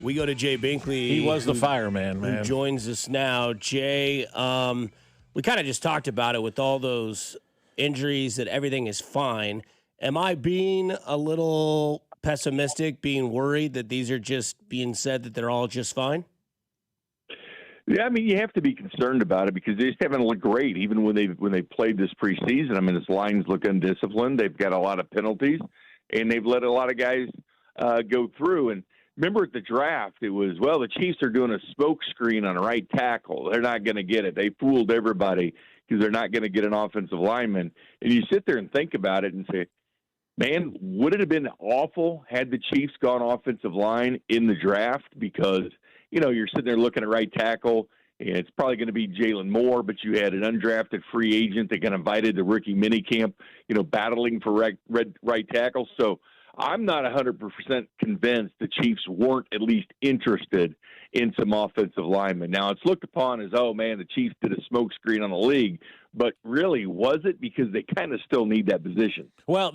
We go to Jay Binkley. He was the fireman, man. Who joins us now. Jay, we kind of just talked about it with all those injuries that everything is fine. Am I being a little pessimistic, being worried that these are just being said that they're all just fine? Yeah, I mean, you have to be concerned about it because they just haven't looked great, even when they played this preseason. I mean, this line's look undisciplined. They've got a lot of penalties, and they've let a lot of guys go through. And remember at the draft, it was, well, the Chiefs are doing a smoke screen on a right tackle. They're not going to get it. They fooled everybody because they're not going to get an offensive lineman. And you sit there and think about it and say, man, would it have been awful had the Chiefs gone offensive line in the draft? Because, you know, you're sitting there looking at right tackle, and it's probably going to be Jalen Moore, but you had an undrafted free agent that got invited to rookie minicamp, you know, battling for right tackle. So I'm not 100% convinced the Chiefs weren't at least interested in some offensive linemen. Now, it's looked upon as, oh, man, the Chiefs did a smokescreen on the league. But really, was it? Because they kind of still need that position. Well,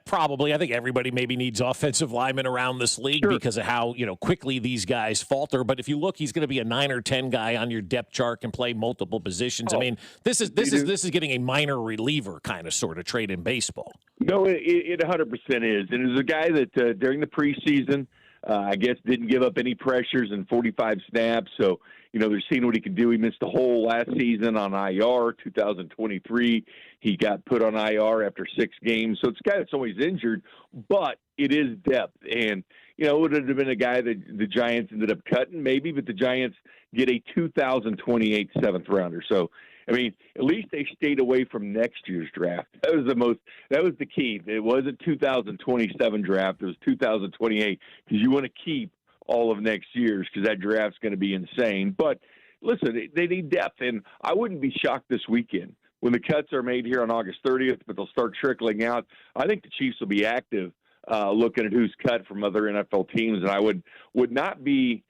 probably. I think everybody maybe needs offensive linemen around this league because of how, quickly these guys falter. But if you look, he's going to be a 9 or 10 guy on your depth chart and play multiple positions. I mean, this is getting a minor reliever kind of sort of trade in baseball. No, it 100% is. And it's a guy that during the preseason, I guess didn't give up any pressures in 45 snaps. So, they're seeing what he can do. He missed the whole last season on IR, 2023. He got put on IR after 6 games. So it's a guy that's always injured, but it is depth. And, it would have been a guy that the Giants ended up cutting maybe, but the Giants get a 2028 7th rounder. So, I mean, at least they stayed away from next year's draft. That was the key. It wasn't 2027 draft. It was 2028 because you want to keep all of next year's because that draft's going to be insane. But listen, they need depth, and I wouldn't be shocked this weekend when the cuts are made here on August 30th, but they'll start trickling out. I think the Chiefs will be active looking at who's cut from other NFL teams, and I would not be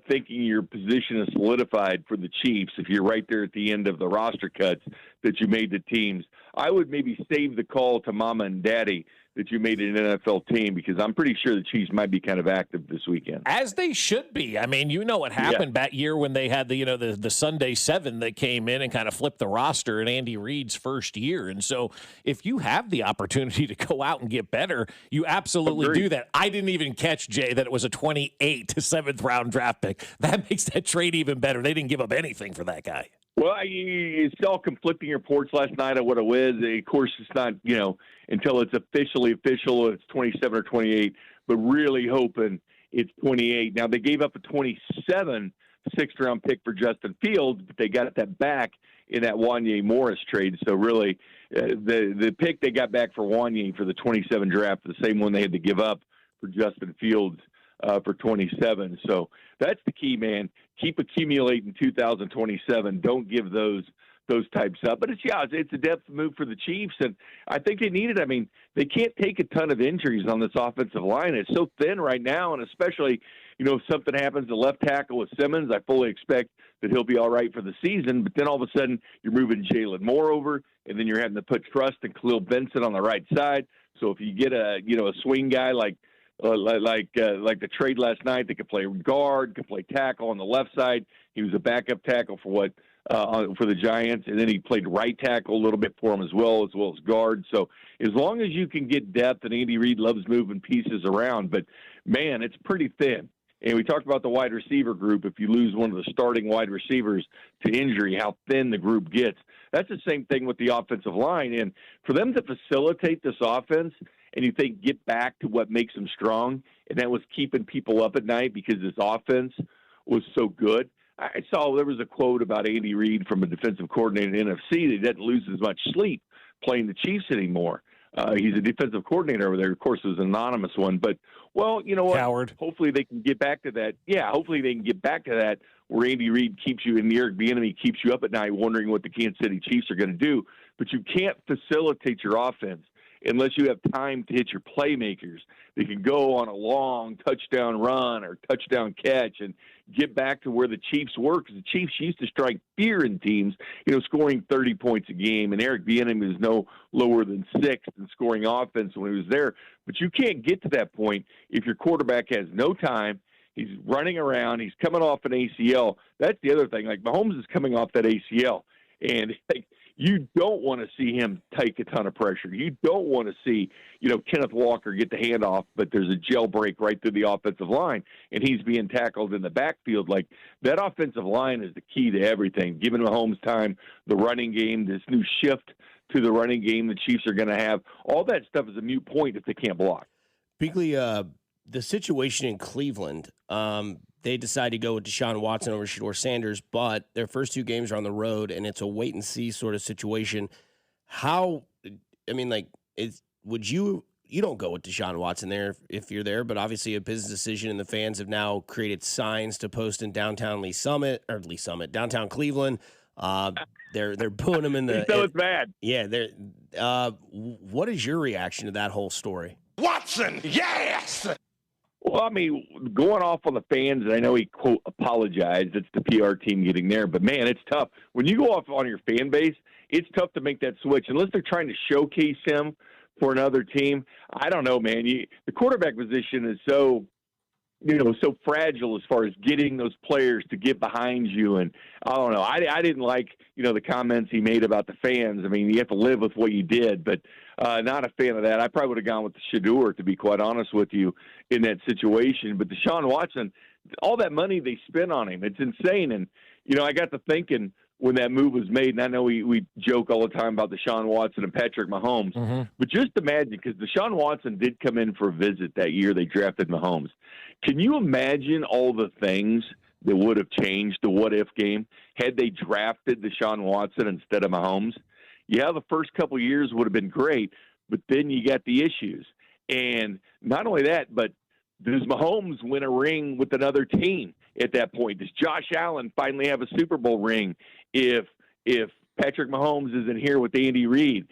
thinking your position is solidified for the Chiefs if you're right there at the end of the roster cuts that you made the teams. I would maybe save the call to mama and daddy that you made an NFL team because I'm pretty sure the Chiefs might be kind of active this weekend. As they should be. I mean, what happened that year when they had the Sunday 7 that came in and kind of flipped the roster in Andy Reid's first year. And so if you have the opportunity to go out and get better, you absolutely do that. I didn't even catch, Jay, that it was a 28 to 7th round draft pick. That makes that trade even better. They didn't give up anything for that guy. Well, it's all conflicting reports last night on what it was. Of course, it's not, until it's officially official, it's 27 or 28, but really hoping it's 28. Now, they gave up a 27 6th-round pick for Justin Fields, but they got that back in that Wanye Morris trade. So really, the pick they got back for Wanye for the 27 draft, the same one they had to give up for Justin Fields for 27. So that's the key, man. Keep accumulating 2027. Don't give those types up. But it's a depth move for the Chiefs, and I think they need it. I mean, they can't take a ton of injuries on this offensive line. It's so thin right now, and especially, if something happens to left tackle with Simmons, I fully expect that he'll be all right for the season. But then all of a sudden, you're moving Jalen Moore over, and then you're having to put trust in Khalil Benson on the right side. So if you get a swing guy like the trade last night, they could play guard, could play tackle on the left side. He was a backup tackle for the Giants, and then he played right tackle a little bit for him as well as guard. So as long as you can get depth, and Andy Reid loves moving pieces around, but man, it's pretty thin. And we talked about the wide receiver group. If you lose one of the starting wide receivers to injury, how thin the group gets. That's the same thing with the offensive line. And for them to facilitate this offense, and you think get back to what makes them strong, and that was keeping people up at night because this offense was so good. I saw there was a quote about Andy Reid from a defensive coordinator in NFC that he doesn't lose as much sleep playing the Chiefs anymore. He's a defensive coordinator over there. Of course, it was an anonymous one. But, well, you know what? Coward. Hopefully they can get back to that. Yeah, hopefully they can get back to that where Andy Reid keeps you in Eric Bieniemy keeps you up at night wondering what the Kansas City Chiefs are going to do. But you can't facilitate your offense unless you have time to hit your playmakers. They can go on a long touchdown run or touchdown catch and get back to where the Chiefs were, because the Chiefs used to strike fear in teams, scoring 30 points a game, and Eric Bieniemy was no lower than 6th in scoring offense when he was there. But you can't get to that point if your quarterback has no time, He's running around. He's coming off an ACL. That's the other thing. Like, Mahomes is coming off that ACL, and like, you don't want to see him take a ton of pressure. You don't want to see, Kenneth Walker get the handoff, but there's a jailbreak right through the offensive line, and he's being tackled in the backfield. Like, that offensive line is the key to everything. Giving Mahomes time, the running game, this new shift to the running game the Chiefs are going to have, all that stuff is a moot point if they can't block. Binkley, the situation in Cleveland, they decided to go with Deshaun Watson over Shedeur Sanders, but their first 2 games are on the road, and it's a wait-and-see sort of situation. Would you don't go with Deshaun Watson there if you're there, but obviously a business decision, and the fans have now created signs to post in downtown downtown Cleveland. They're booing him in the. So it's bad. Yeah. What is your reaction to that whole story? Watson, yes! Well, I mean, going off on the fans, and I know he, quote, apologized. It's the PR team getting there. But, man, it's tough. When you go off on your fan base, it's tough to make that switch. Unless they're trying to showcase him for another team. I don't know, man. The quarterback position is so fragile as far as getting those players to get behind you. And I don't know. I didn't like, the comments he made about the fans. I mean, you have to live with what you did, but not a fan of that. I probably would have gone with the Shedeur, to be quite honest with you, in that situation. But Deshaun Watson, all that money they spent on him, it's insane. And, I got to thinking when that move was made, and I know we joke all the time about Deshaun Watson and Patrick Mahomes, but just imagine, because Deshaun Watson did come in for a visit that year they drafted Mahomes. Can you imagine all the things that would have changed the what-if game had they drafted Deshaun Watson instead of Mahomes? Yeah, the first couple of years would have been great, but then you got the issues. And not only that, but does Mahomes win a ring with another team at that point? Does Josh Allen finally have a Super Bowl ring if Patrick Mahomes isn't here with Andy Reid?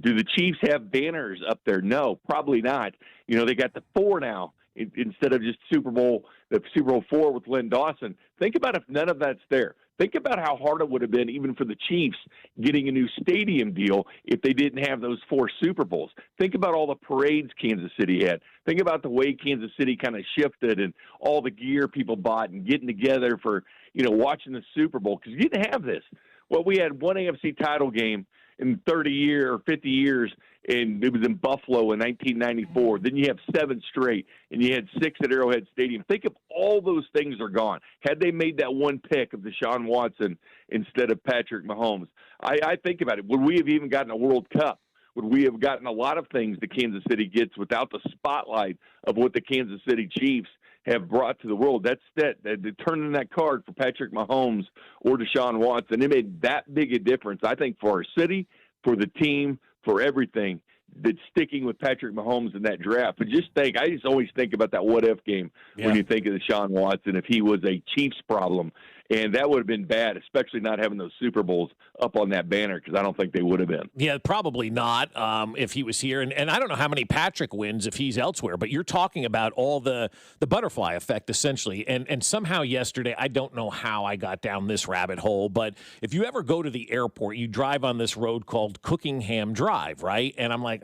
Do the Chiefs have banners up there? No, probably not. They got the 4 now instead of just the Super Bowl 4 with Len Dawson. Think about if none of that's there. Think about how hard it would have been even for the Chiefs getting a new stadium deal if they didn't have those 4 Super Bowls. Think about all the parades Kansas City had. Think about the way Kansas City kind of shifted and all the gear people bought and getting together for, watching the Super Bowl, because you didn't have this. Well, we had one AFC title game in 30 years or 50 years, and it was in Buffalo in 1994. Then you have 7 straight, and you had 6 at Arrowhead Stadium. Think if all those things are gone. Had they made that one pick of Deshaun Watson instead of Patrick Mahomes, I think about it. Would we have even gotten a World Cup? Would we have gotten a lot of things that Kansas City gets without the spotlight of what the Kansas City Chiefs have brought to the world? That's they're turning that card for Patrick Mahomes or Deshaun Watson. It made that big a difference, I think, for our city, for the team, for everything, that's sticking with Patrick Mahomes in that draft. But I just always think about that what-if game when you think of Deshaun Watson, if he was a Chiefs problem. And that would have been bad, especially not having those Super Bowls up on that banner, because I don't think they would have been. Yeah, probably not if he was here. And I don't know how many Patrick wins if he's elsewhere, but you're talking about all the butterfly effect, essentially. And somehow yesterday, I don't know how I got down this rabbit hole, but if you ever go to the airport, you drive on this road called Cookingham Drive, right? And I'm like,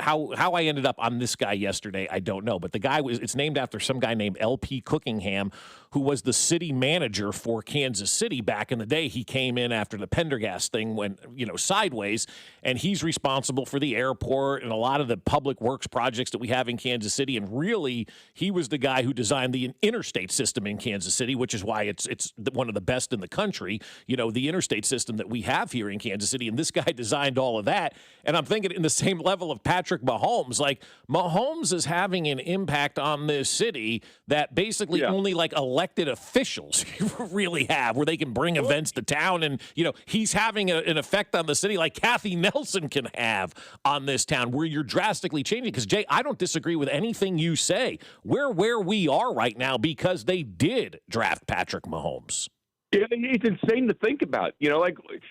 how I ended up on this guy yesterday, I don't know. But the guy it's named after some guy named L.P. Cookingham, who was the city manager for Kansas City back in the day. He came in after the Pendergast thing went, sideways, and he's responsible for the airport and a lot of the public works projects that we have in Kansas City. And really, he was the guy who designed the interstate system in Kansas City, which is why it's one of the best in the country, the interstate system that we have here in Kansas City. And this guy designed all of that. And I'm thinking in the same level of Patrick Mahomes, like Mahomes is having an impact on this city that basically only like elected officials really have, where they can bring events to town. And, he's having an effect on the city like Kathy Nelson can have on this town, where you're drastically changing. Because, Jay, I don't disagree with anything you say. We're where we are right now because they did draft Patrick Mahomes. Yeah, it's insane to think about.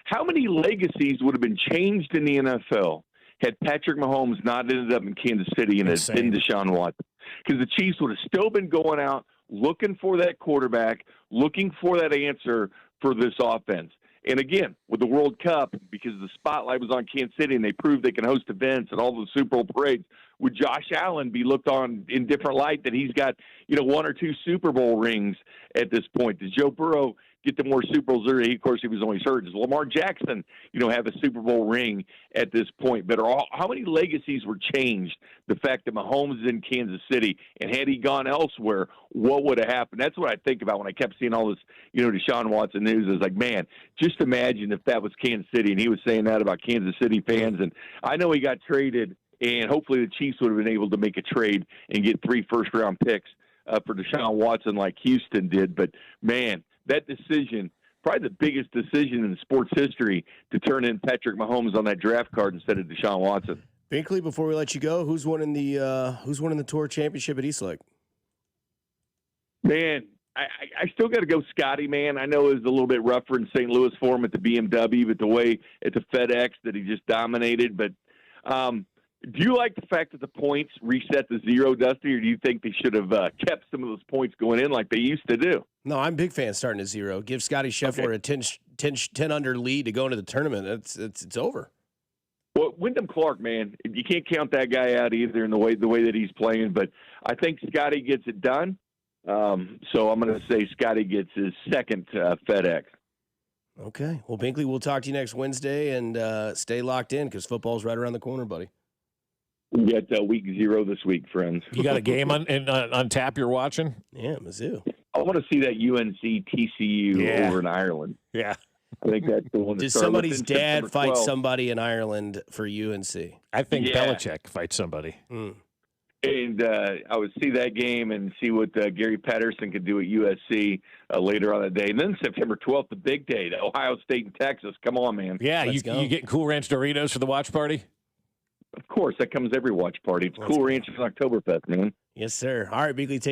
How many legacies would have been changed in the NFL had Patrick Mahomes not ended up in Kansas City and had been Deshaun Watson? Because the Chiefs would have still been going out looking for that quarterback, looking for that answer for this offense. And again, with the World Cup, because the spotlight was on Kansas City and they proved they can host events and all the Super Bowl parades, would Josh Allen be looked on in different light that he's got, 1 or 2 Super Bowl rings at this point? Does Joe Burrow get the more Super Bowls? Of course, he was always hurt. Does Lamar Jackson, have a Super Bowl ring at this point? But how many legacies were changed? The fact that Mahomes is in Kansas City, and had he gone elsewhere, what would have happened? That's what I think about when I kept seeing all this, Deshaun Watson news. It's like, man, just imagine if that was Kansas City, and he was saying that about Kansas City fans. And I know he got traded, and hopefully the Chiefs would have been able to make a trade and get 3 first-round picks for Deshaun Watson like Houston did. But, man, that decision, probably the biggest decision in sports history, to turn in Patrick Mahomes on that draft card instead of Deshaun Watson. Binkley, before we let you go, who's winning the Tour Championship at East Lake? Man, I still got to go Scotty, man. I know it was a little bit rougher in St. Louis for him at the BMW, but the way at the FedEx that he just dominated. But do you like the fact that the points reset to 0, Dusty, or do you think they should have kept some of those points going in like they used to do? No, I'm a big fan starting at 0. Give Scotty Scheffler a 10 under lead to go into the tournament. It's over. Well, Wyndham Clark, man, you can't count that guy out either in the way that he's playing. But I think Scotty gets it done. So I'm going to say Scotty gets his second FedEx. Okay. Well, Binkley, we'll talk to you next Wednesday, and stay locked in because football's right around the corner, buddy. We got week 0 this week, friends. You got a game on tap you're watching? Yeah, Mizzou. I want to see that UNC TCU over in Ireland. Yeah. I think that's the one. Does somebody's dad fight somebody in Ireland for UNC? I think Belichick fights somebody. Mm. And I would see that game and see what Gary Patterson could do at USC later on that day. And then September 12th, the big day, to Ohio State and Texas. Come on, man. Yeah, you getting Cool Ranch Doritos for the watch party? Of course, that comes every watch party. It's Cool Ranch and Oktoberfest, man. Yes, sir. All right, Binkley, take